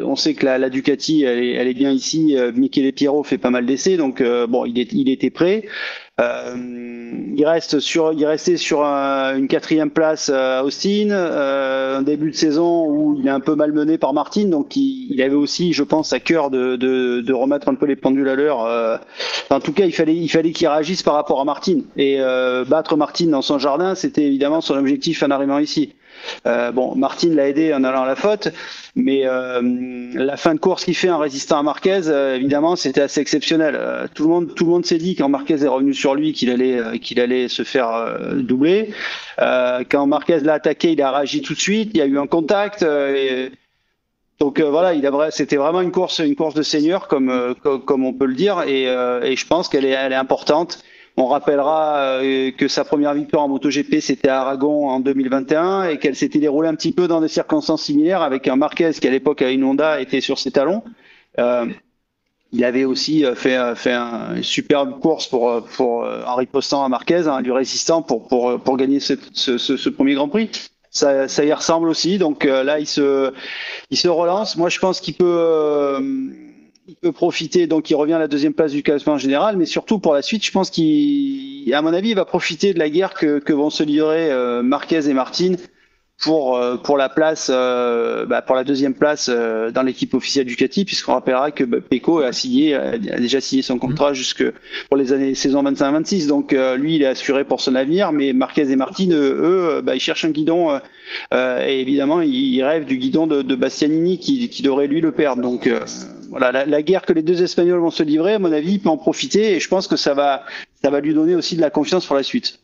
On sait que la Ducati, elle est bien ici. Michele Piero fait pas mal d'essais, donc il était prêt. Il restait sur une 4e place à Austin, un début de saison où il est un peu malmené par Martin, donc il avait aussi, je pense, à cœur de remettre un peu les pendules à l'heure. En tout cas, il fallait qu'il réagisse par rapport à Martin et battre Martin dans son jardin, c'était évidemment son objectif en arrivant ici. Martin l'a aidé en allant à la faute, mais la fin de course qu'il fait en résistant à Marquez, évidemment, c'était assez exceptionnel. Tout le monde s'est dit quand Marquez est revenu sur lui qu'il allait se faire doubler. Quand Marquez l'a attaqué, il a réagi tout de suite. Il y a eu un contact. Donc voilà, c'était vraiment une course de seigneur, comme on peut le dire, et je pense qu'elle est importante. On rappellera que sa première victoire en MotoGP, c'était à Aragon en 2021 et qu'elle s'était déroulée un petit peu dans des circonstances similaires avec un Marquez qui, à l'époque, à une Honda, était sur ses talons. Il avait aussi fait une superbe course en ripostant à Marquez, lui résistant pour gagner ce premier Grand Prix. Ça y ressemble aussi. Donc là, il se relance. Moi, je pense qu'il peut profiter, donc il revient à la 2e place du classement général, mais surtout pour la suite, je pense qu'à mon avis, il va profiter de la guerre que vont se livrer Marquez et Martin pour la place, pour la 2e place dans l'équipe officielle Ducati, puisqu'on rappellera que Pecco a déjà signé son contrat jusque pour les saisons 25-26, donc lui, il est assuré pour son avenir, mais Marquez et Martin, eux, ils cherchent un guidon, et évidemment, ils rêvent du guidon de Bastianini qui devrait lui le perdre, donc voilà, la guerre que les deux Espagnols vont se livrer, à mon avis, il peut en profiter et je pense que ça va lui donner aussi de la confiance pour la suite.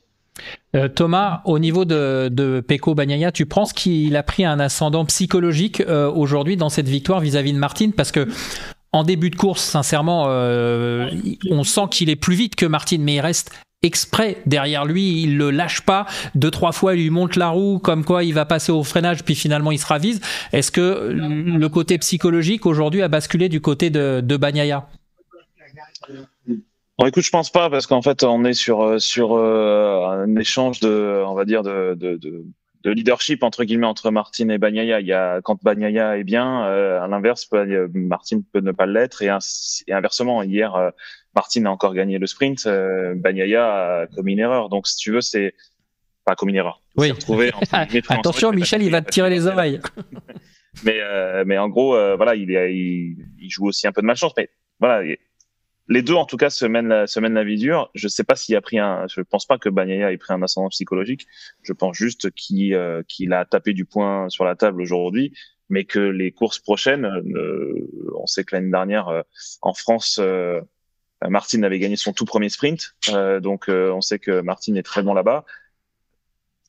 Thomas, au niveau de Pecco Bagnaia, tu penses qu'il a pris un ascendant psychologique aujourd'hui dans cette victoire vis-à-vis de Martin? Parce que en début de course, sincèrement, on sent qu'il est plus vite que Martin, mais il reste exprès derrière lui, il le lâche pas. 2-3 fois, il lui monte la roue, comme quoi il va passer au freinage, puis finalement il se ravise. Est-ce que le côté psychologique aujourd'hui a basculé du côté de Bagnaia? Bon, écoute, je pense pas, parce qu'en fait, on est sur un échange on va dire, de leadership entre guillemets entre Martin et Bagnaia. Quand Bagnaia est bien, à l'inverse, Martin peut ne pas l'être, et inversement. Hier, Martin a encore gagné le sprint, Bagnaia a commis une erreur. Donc, si tu veux, c'est pas commis une erreur. Oui. Attention, Michel, il va te tirer les oreilles. mais en gros, voilà, il joue aussi un peu de malchance. Mais voilà, les deux, en tout cas, se mènent la vie dure. Je sais pas s'il a je pense pas que Bagnaia ait pris un ascendant psychologique. Je pense juste qu'il a tapé du poing sur la table aujourd'hui, mais que les courses prochaines, on sait que l'année dernière, en France, Martin avait gagné son tout premier sprint. Donc, on sait que Martin est très bon là-bas.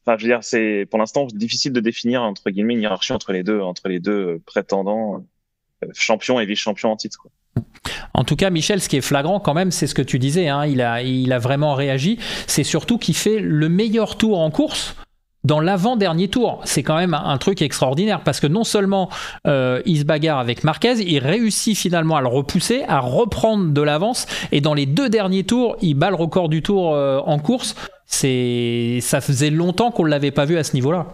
Enfin, je veux dire, c'est, pour l'instant, difficile de définir, entre guillemets, une hiérarchie entre les deux prétendants, champions et vice-champions en titre, quoi. En tout cas, Michel, ce qui est flagrant quand même, c'est ce que tu disais, hein, il a vraiment réagi. C'est surtout qu'il fait le meilleur tour en course dans l'avant-dernier tour. C'est quand même un truc extraordinaire, parce que non seulement il se bagarre avec Marquez, il réussit finalement à le repousser, à reprendre de l'avance, et dans les 2 derniers tours, il bat le record du tour en course. Ça faisait longtemps qu'on ne l'avait pas vu à ce niveau-là.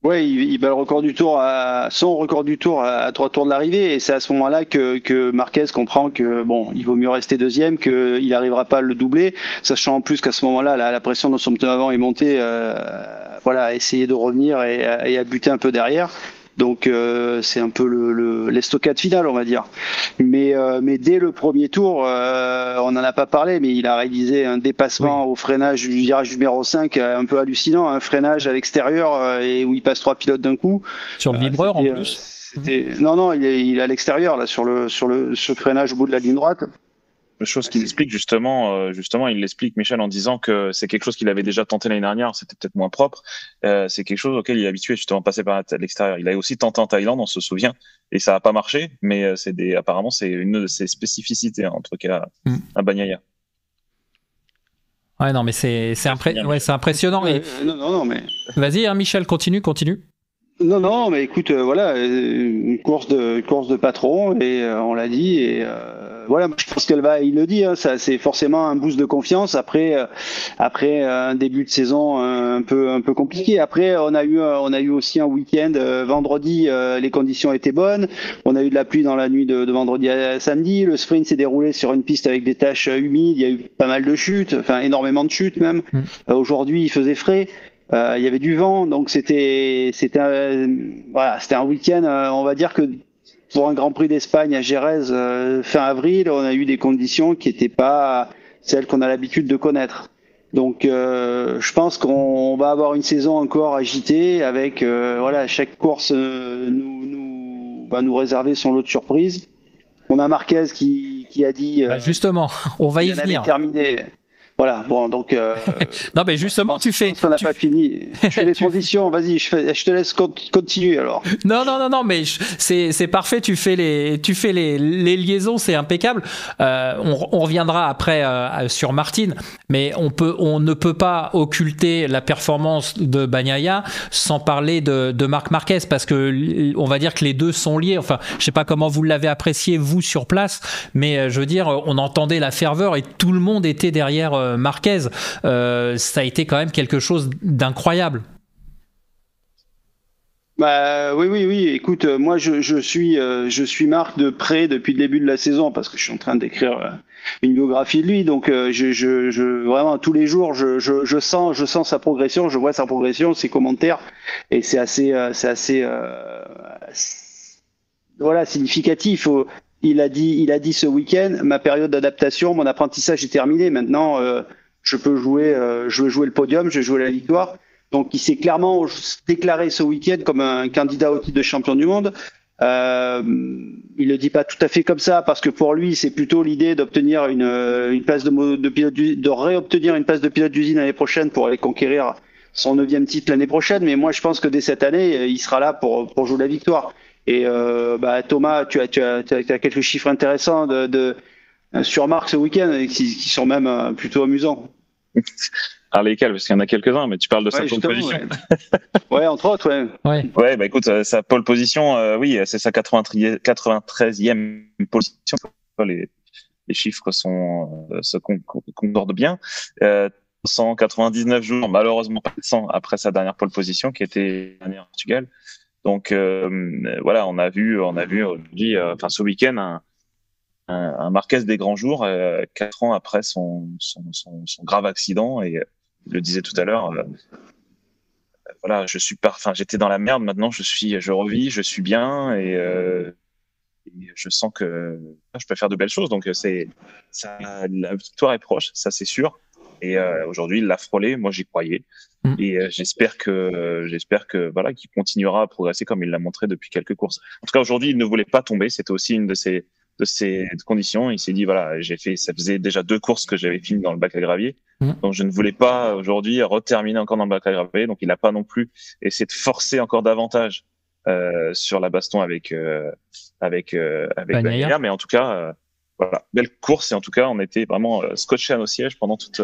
Ouais, il bat le record du tour son record du tour à 3 tours de l'arrivée, et c'est à ce moment-là que Marquez comprend que bon, il vaut mieux rester deuxième, qu'il n'arrivera pas à le doubler, sachant en plus qu'à ce moment-là, la pression dans son pneu avant est montée, à essayer de revenir et à buter un peu derrière. Donc c'est un peu l'estocade finale, on va dire. Mais dès le premier tour, on n'en a pas parlé, mais il a réalisé un dépassement au freinage du virage numéro 5, un peu hallucinant, un freinage à l'extérieur et où il passe 3 pilotes d'un coup. Sur le vibreur en plus. Non, il est à l'extérieur là, sur ce freinage au bout de la ligne droite. Chose qu'il explique justement, il l'explique, Michel, en disant que c'est quelque chose qu'il avait déjà tenté l'année dernière, c'était peut-être moins propre, c'est quelque chose auquel il est habitué, justement, passer par l'extérieur. Il a aussi tenté en Thaïlande, on se souvient, et ça n'a pas marché, mais apparemment c'est une de ses spécificités, en tout cas, à Bagnaia. Ouais, non, mais c'est impressionnant. Non, mais... Vas-y, hein, Michel, continue. Non, mais écoute, voilà, une course de patron, et on l'a dit, et voilà, je pense il le dit, hein, ça, c'est forcément un boost de confiance après un début de saison un peu compliqué. Après, on a eu aussi un week-end vendredi, les conditions étaient bonnes, on a eu de la pluie dans la nuit de vendredi à samedi, le sprint s'est déroulé sur une piste avec des taches humides, il y a eu pas mal de chutes, enfin énormément de chutes même. Aujourd'hui, il faisait frais. Il y avait du vent, donc c'était un week-end, on va dire que pour un Grand Prix d'Espagne à Jerez fin avril, on a eu des conditions qui n'étaient pas celles qu'on a l'habitude de connaître. Donc je pense qu'on va avoir une saison encore agitée avec chaque course va nous réserver son lot de surprises. On a Marquez qui a dit justement, on va y venir. Terminé. Voilà, bon, donc... non, mais justement, on n'a pas fini. Je fais les transitions, vas-y, je te laisse continuer, alors. Non, mais c'est parfait, tu fais les liaisons, c'est impeccable. On reviendra après sur Martin, mais on ne peut pas occulter la performance de Bagnaia sans parler de Marc Marquez, parce que on va dire que les deux sont liés. Enfin, je sais pas comment vous l'avez apprécié, vous, sur place, mais je veux dire, on entendait la ferveur et tout le monde était derrière Marquez. Ça a été quand même quelque chose d'incroyable. Bah oui. Écoute, moi je suis Marc de près depuis le début de la saison, parce que je suis en train d'écrire une biographie de lui. Donc vraiment tous les jours je sens sa progression, je vois sa progression, ses commentaires, et c'est assez significatif. Il a dit ce week-end, ma période d'adaptation, mon apprentissage est terminé. Maintenant, je veux jouer le podium, je veux jouer la victoire. Donc, il s'est clairement déclaré ce week-end comme un candidat au titre de champion du monde. Il le dit pas tout à fait comme ça parce que pour lui, c'est plutôt l'idée d'obtenir une place de pilote, de réobtenir une place de pilote d'usine l'année prochaine pour aller conquérir son 9e titre l'année prochaine. Mais moi, je pense que dès cette année, il sera là pour jouer la victoire. Et Thomas, tu as quelques chiffres intéressants sur Marc ce week-end qui sont même plutôt amusants. Alors lesquels? Parce qu'il y en a quelques-uns, mais tu parles de sa pole position. Ouais, entre autres, ouais. Ouais, bah écoute, sa pole position, oui, c'est sa 93e position. Les chiffres se concordent bien. 199 jours, malheureusement pas 100 après sa dernière pole position, qui était l'année en Portugal. Donc voilà, on a vu aujourd'hui, enfin ce week-end, un Marquez des grands jours, 4 ans après son grave accident, et il le disait tout à l'heure, voilà, j'étais dans la merde, maintenant je revis, je suis bien, et je sens que je peux faire de belles choses. Donc la victoire est proche, ça c'est sûr. Et aujourd'hui, il l'a frôlé. Moi, j'y croyais. Et j'espère que voilà, qu'il continuera à progresser comme il l'a montré depuis quelques courses. En tout cas, aujourd'hui, il ne voulait pas tomber. C'était aussi une de ses conditions. Il s'est dit voilà, ça faisait déjà 2 courses que j'avais fini dans le bac à gravier. Donc je ne voulais pas aujourd'hui reterminer encore dans le bac à gravier. Donc il n'a pas non plus essayé de forcer encore davantage sur la baston avec Bagnaia. Mais en tout cas, voilà, belle course, et en tout cas, on était vraiment scotché à nos sièges pendant toute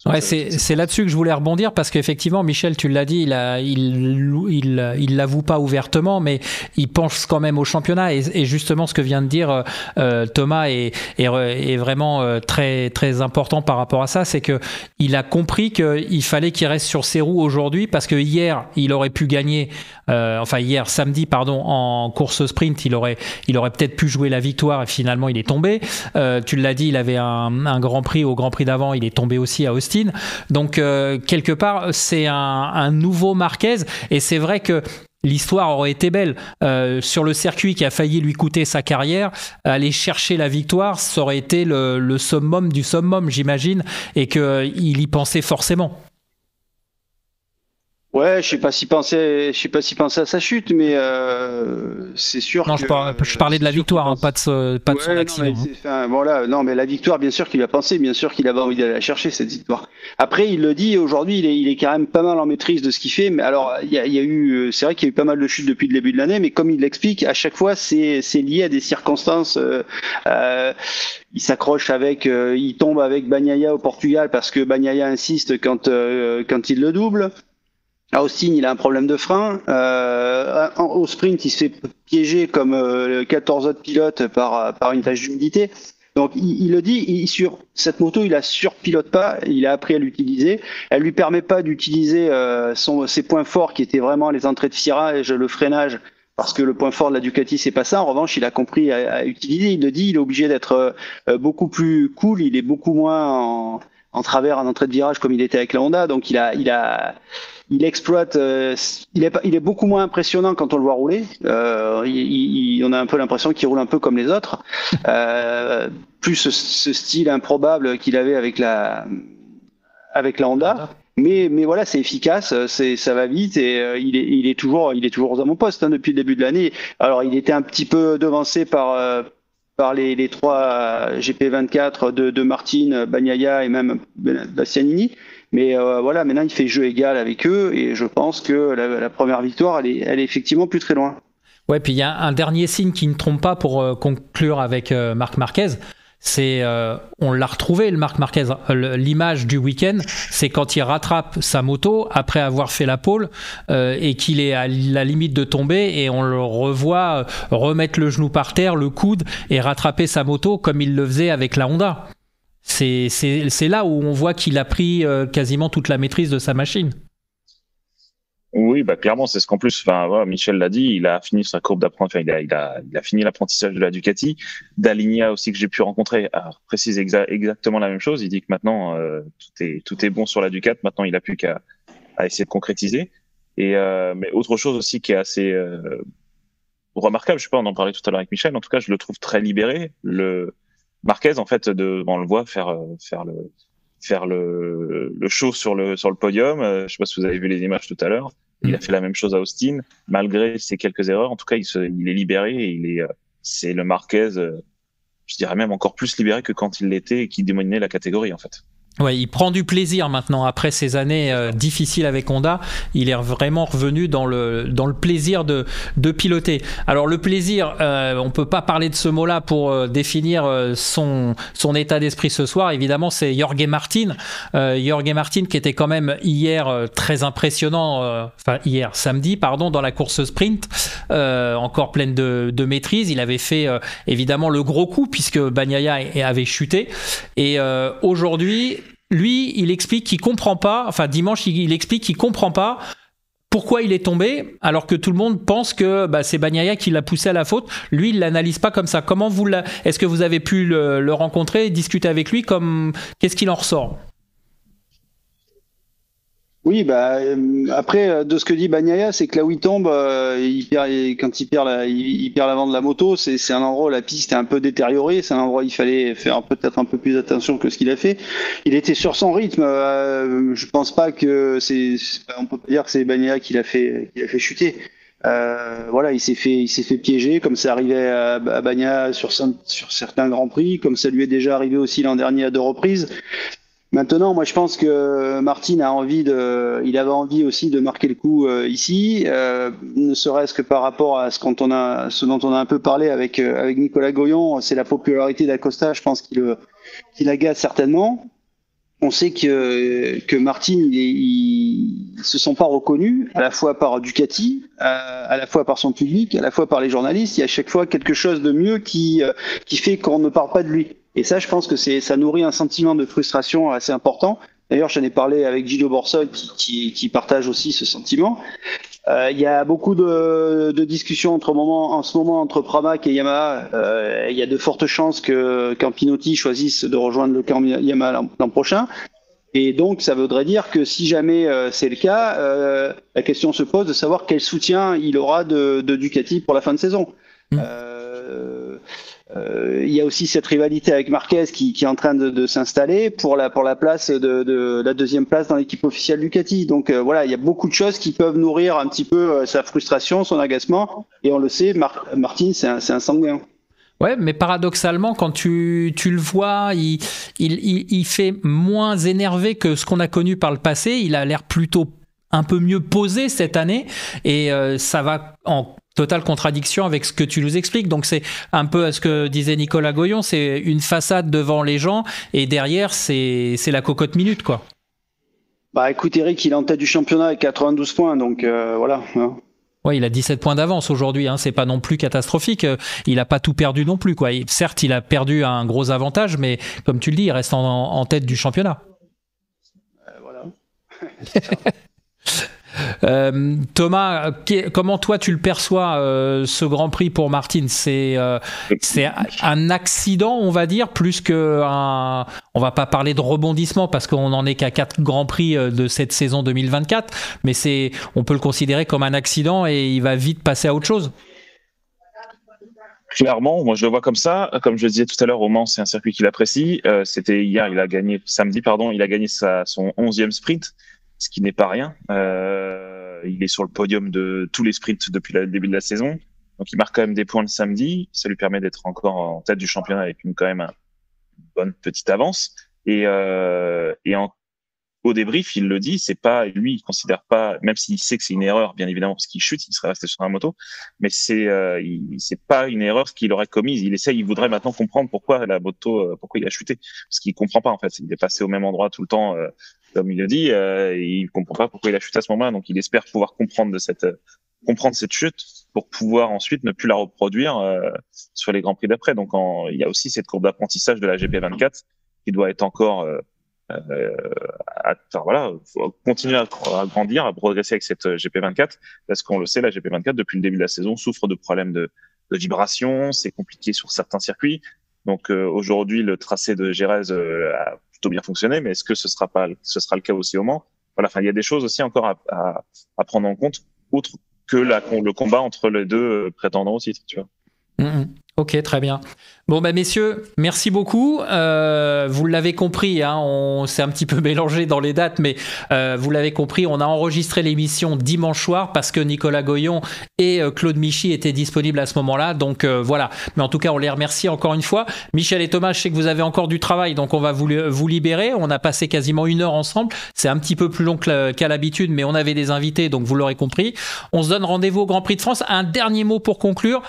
Ouais, c'est là-dessus que je voulais rebondir, parce qu'effectivement, Michel, tu l'as dit, il l'avoue pas ouvertement, mais il pense quand même au championnat, et justement ce que vient de dire Thomas est vraiment très très important par rapport à ça, c'est que il a compris qu'il fallait qu'il reste sur ses roues aujourd'hui, parce que hier il aurait pu gagner, hier samedi pardon, en course sprint, il aurait peut-être pu jouer la victoire, et finalement il est tombé. Tu l'as dit, il avait un Grand Prix, au Grand Prix d'avant, il est tombé aussi à Austin. Donc quelque part c'est un nouveau Marquez, et c'est vrai que l'histoire aurait été belle sur le circuit qui a failli lui coûter sa carrière. Aller chercher la victoire, ça aurait été le summum du summum, j'imagine, et qu'il y pensait forcément. Ouais, je sais pas si penser à sa chute, mais c'est sûr. Non, je parlais de la victoire, pas de son accident. Voilà, non, mais la victoire, bien sûr qu'il a pensé, bien sûr qu'il avait envie d'aller la chercher, cette victoire. Après, il le dit aujourd'hui, il est quand même pas mal en maîtrise de ce qu'il fait. Mais alors, c'est vrai qu'il y a eu pas mal de chutes depuis le début de l'année, mais comme il l'explique, à chaque fois, c'est lié à des circonstances. Il s'accroche il tombe avec Bagnaia au Portugal parce que Bagnaia insiste quand il le double. À Austin, il a un problème de frein. Au sprint, il se fait piéger comme 14 autres pilotes par une tache d'humidité. Donc, il le dit, sur cette moto, il la surpilote pas. Il a appris à l'utiliser. Elle lui permet pas d'utiliser ses points forts, qui étaient vraiment les entrées de virage, le freinage, parce que le point fort de la Ducati, c'est pas ça. En revanche, il a compris à utiliser. Il le dit, il est obligé d'être beaucoup plus cool. Il est beaucoup moins en travers en entrée de virage comme il était avec la Honda. Donc, il exploite. Il est beaucoup moins impressionnant quand on le voit rouler. On a un peu l'impression qu'il roule un peu comme les autres. Plus ce style improbable qu'il avait avec la Honda. Mais voilà, c'est efficace, ça va vite, et il est toujours aux avant-postes depuis le début de l'année. Alors, il était un petit peu devancé par les 3 GP24 de Martin, Bagnaia et même Bastianini. Mais voilà, maintenant il fait jeu égal avec eux, et je pense que la première victoire, elle est effectivement plus très loin. Ouais, puis il y a un dernier signe qui ne trompe pas pour conclure avec Marc Marquez. C'est on l'a retrouvé, le Marc Marquez. L'image du week-end, c'est quand il rattrape sa moto après avoir fait la pole et qu'il est à la limite de tomber, et on le revoit remettre le genou par terre, le coude, et rattraper sa moto comme il le faisait avec la Honda. C'est là où on voit qu'il a pris quasiment toute la maîtrise de sa machine. Oui, bah clairement, c'est ce qu'en plus, voilà, Michel l'a dit, il a fini sa courbe d'apprentissage, il a fini l'apprentissage de la Ducati. D'Aligna aussi, que j'ai pu rencontrer, précise exactement la même chose. Il dit que maintenant tout est bon sur la Ducati. Maintenant, il a plus qu'à essayer de concrétiser. Et mais autre chose aussi qui est assez remarquable, je sais pas, on en parlait tout à l'heure avec Michel. En tout cas, je le trouve très libéré. Le Marquez, en fait, on le voit faire le show sur le podium. Je sais pas si vous avez vu les images tout à l'heure. Il a fait la même chose à Austin, malgré ses quelques erreurs. En tout cas, il est libéré et c'est le Marquez, je dirais même encore plus libéré que quand il l'était et qui dominait la catégorie en fait. Ouais, il prend du plaisir maintenant après ces années difficiles avec Honda. Il est vraiment revenu dans le plaisir de piloter. Alors le plaisir, on peut pas parler de ce mot-là pour définir son état d'esprit ce soir. Évidemment, c'est Jorge Martin. Jorge Martin qui était quand même hier très impressionnant. Samedi, dans la course sprint, encore pleine de maîtrise. Il avait fait évidemment le gros coup puisque Bagnaia avait chuté. Et aujourd'hui, lui, il explique qu'il comprend pas. Dimanche, il explique qu'il comprend pas pourquoi il est tombé, alors que tout le monde pense que c'est Bagnaia qui l'a poussé à la faute. Lui, il l'analyse pas comme ça. Est-ce que vous avez pu le rencontrer, discuter avec lui, qu'est-ce qu'il en ressort? Oui, après, de ce que dit Bagnaia, c'est que là où il tombe, quand il perd l'avant de la moto, c'est un endroit où la piste est un peu détériorée, c'est un endroit où il fallait faire peut-être un peu plus attention que ce qu'il a fait. Il était sur son rythme, je pense pas que on peut pas dire que c'est Bagnaia qui l'a fait chuter. Il s'est fait piéger, comme ça arrivait à Bagnaia sur certains grands prix, comme ça lui est déjà arrivé aussi l'an dernier à 2 reprises. Maintenant, moi, je pense que Martin il avait envie aussi de marquer le coup ici, ne serait-ce que par rapport à ce dont on a un peu parlé avec Nicolas Goyon, c'est la popularité d'Acosta. Je pense qu'il agace certainement. On sait que Martin, ils se sont pas reconnus, à la fois par Ducati, à la fois par son public, à la fois par les journalistes. Il y a à chaque fois quelque chose de mieux qui fait qu'on ne parle pas de lui. Et ça, je pense que ça nourrit un sentiment de frustration assez important. D'ailleurs, j'en ai parlé avec Gilles Borsol qui partage aussi ce sentiment. Il y a beaucoup de discussions en ce moment entre Pramac et Yamaha. Il y a de fortes chances que Campinotti choisisse de rejoindre le camp Yamaha l'an prochain. Et donc, ça voudrait dire que si jamais c'est le cas, la question se pose de savoir quel soutien il aura de Ducati pour la fin de saison. Il y a aussi cette rivalité avec Marquez qui est en train de s'installer pour la place de la deuxième place dans l'équipe officielle Ducati. Donc il y a beaucoup de choses qui peuvent nourrir un petit peu sa frustration, son agacement. Et on le sait, Martin, c'est un sanguin. Ouais, mais paradoxalement, quand tu le vois, il fait moins énervé que ce qu'on a connu par le passé. Il a l'air plutôt un peu mieux posé cette année et ça va en totale contradiction avec ce que tu nous expliques. Donc c'est un peu ce que disait Nicolas Goyon, c'est une façade devant les gens et derrière c'est la cocotte minute quoi. Écoute Eric, il est en tête du championnat avec 92 points donc voilà. Ouais, il a 17 points d'avance aujourd'hui, c'est pas non plus catastrophique. Il a pas tout perdu non plus quoi. Certes, il a perdu un gros avantage, mais comme tu le dis, il reste en tête du championnat. Voilà. Thomas, comment toi tu le perçois ce Grand Prix pour Martin? C'est un accident, on va dire, plus on va pas parler de rebondissement parce qu'on n'en est qu'à 4 Grands Prix de cette saison 2024, mais on peut le considérer comme un accident et il va vite passer à autre chose. Clairement, moi je le vois comme ça. Comme je le disais tout à l'heure, au Mans, c'est un circuit qu'il apprécie. C'était hier, samedi, il a gagné son 11e sprint, ce qui n'est pas rien. Il est sur le podium de tous les sprints depuis le début de la saison. Donc il marque quand même des points le samedi. Ça lui permet d'être encore en tête du championnat avec une bonne petite avance. Au débrief, il le dit, il considère pas, même s'il sait que c'est une erreur, bien évidemment, parce qu'il chute, il serait resté sur la moto, mais c'est pas une erreur qu'il aurait commise. Il voudrait maintenant comprendre pourquoi la moto, pourquoi il a chuté, parce qu'il comprend pas en fait. Il est passé au même endroit tout le temps, comme il le dit, et il comprend pas pourquoi il a chuté à ce moment-là. Donc il espère pouvoir comprendre cette chute pour pouvoir ensuite ne plus la reproduire sur les grands prix d'après. Donc il y a aussi cette courbe d'apprentissage de la GP24 qui doit être encore faut continuer à grandir, à progresser avec cette GP24, parce qu'on le sait, la GP24 depuis le début de la saison souffre de problèmes de vibration, c'est compliqué sur certains circuits. Donc aujourd'hui, le tracé de Jerez a plutôt bien fonctionné, mais est-ce que ce sera le cas aussi au Mans? Voilà, il y a des choses aussi encore à prendre en compte, outre que le combat entre les deux prétendants au titre, tu vois. Ok, très bien. Bon, messieurs, merci beaucoup. Vous l'avez compris, hein, on s'est un petit peu mélangé dans les dates, mais vous l'avez compris, on a enregistré l'émission dimanche soir parce que Nicolas Goyon et Claude Michy étaient disponibles à ce moment-là. Donc voilà. Mais en tout cas, on les remercie encore une fois. Michel et Thomas, je sais que vous avez encore du travail, donc on va vous libérer. On a passé quasiment 1 heure ensemble. C'est un petit peu plus long qu'à l'habitude, mais on avait des invités, donc vous l'aurez compris. On se donne rendez-vous au Grand Prix de France. Un dernier mot pour conclure.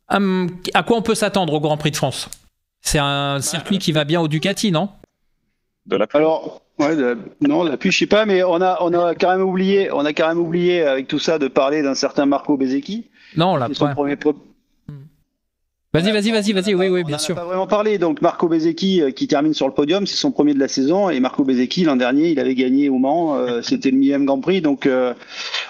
À quoi on peut s'attendre au Grand Prix de France? C'est un circuit qui va bien au Ducati, non? De la pluie. Alors, non, la pluie, je sais pas, mais on a carrément oublié avec tout ça de parler d'un certain Marco Bezzecchi. Non, là, son premier. Vas-y, oui, bien sûr. On n'a pas vraiment parlé. Donc Marco Bezzecchi qui termine sur le podium, c'est son premier de la saison. Et Marco Bezzecchi, l'an dernier, il avait gagné au Mans. C'était le 1000e Grand Prix. Donc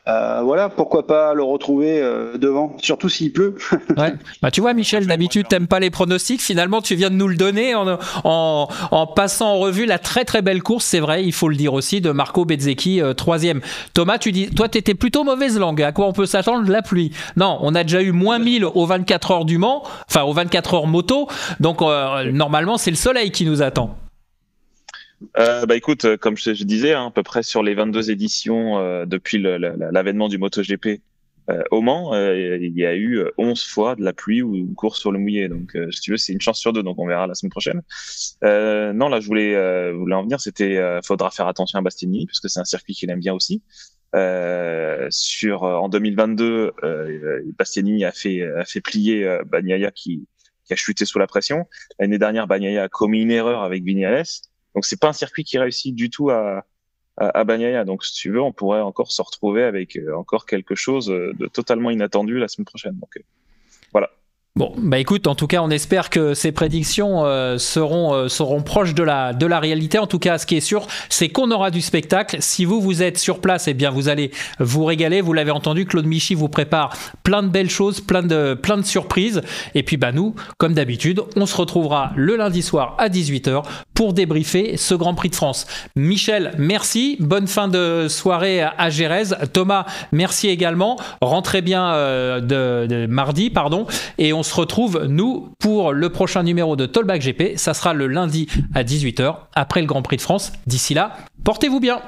voilà, pourquoi pas le retrouver devant, surtout s'il pleut. Ouais. Tu vois, Michel, d'habitude, t'aimes pas les pronostics. Finalement, tu viens de nous le donner en passant en revue la très très belle course, c'est vrai, il faut le dire aussi, de Marco Bezzecchi, 3e. Thomas, toi, t'étais plutôt mauvaise langue. À quoi on peut s'attendre? La pluie. Non, on a déjà eu moins 1000 aux 24 heures du Mans. Enfin, aux 24 heures moto, donc normalement c'est le soleil qui nous attend. Écoute, comme je disais, à peu près sur les 22 éditions depuis l'avènement du MotoGP au Mans, il y a eu 11 fois de la pluie ou une course sur le mouillé. Donc, si tu veux, c'est une chance sur 2, donc on verra la semaine prochaine. Non, là, je voulais en venir, faudra faire attention à Bastianini, parce que c'est un circuit qu'il aime bien aussi. En 2022, Bastianini a fait plier Bagnaia qui a chuté sous la pression. L'année dernière, Bagnaia a commis une erreur avec Viñales. Donc c'est pas un circuit qui réussit du tout à Bagnaia. Donc si tu veux, on pourrait encore se retrouver avec encore quelque chose de totalement inattendu la semaine prochaine. Donc voilà. Bon, écoute, en tout cas, on espère que ces prédictions seront proches de la réalité. En tout cas, ce qui est sûr, c'est qu'on aura du spectacle. Si vous êtes sur place, eh bien, vous allez vous régaler. Vous l'avez entendu, Claude Michy vous prépare plein de belles choses, plein de surprises. Et puis, nous, comme d'habitude, on se retrouvera le lundi soir à 18h pour débriefer ce Grand Prix de France. Michel, merci. Bonne fin de soirée à Gérèse. Thomas, merci également. Rentrez bien de mardi, pardon. Et on se retrouve, nous, pour le prochain numéro de Talkback GP. Ça sera le lundi à 18h, après le Grand Prix de France. D'ici là, portez-vous bien.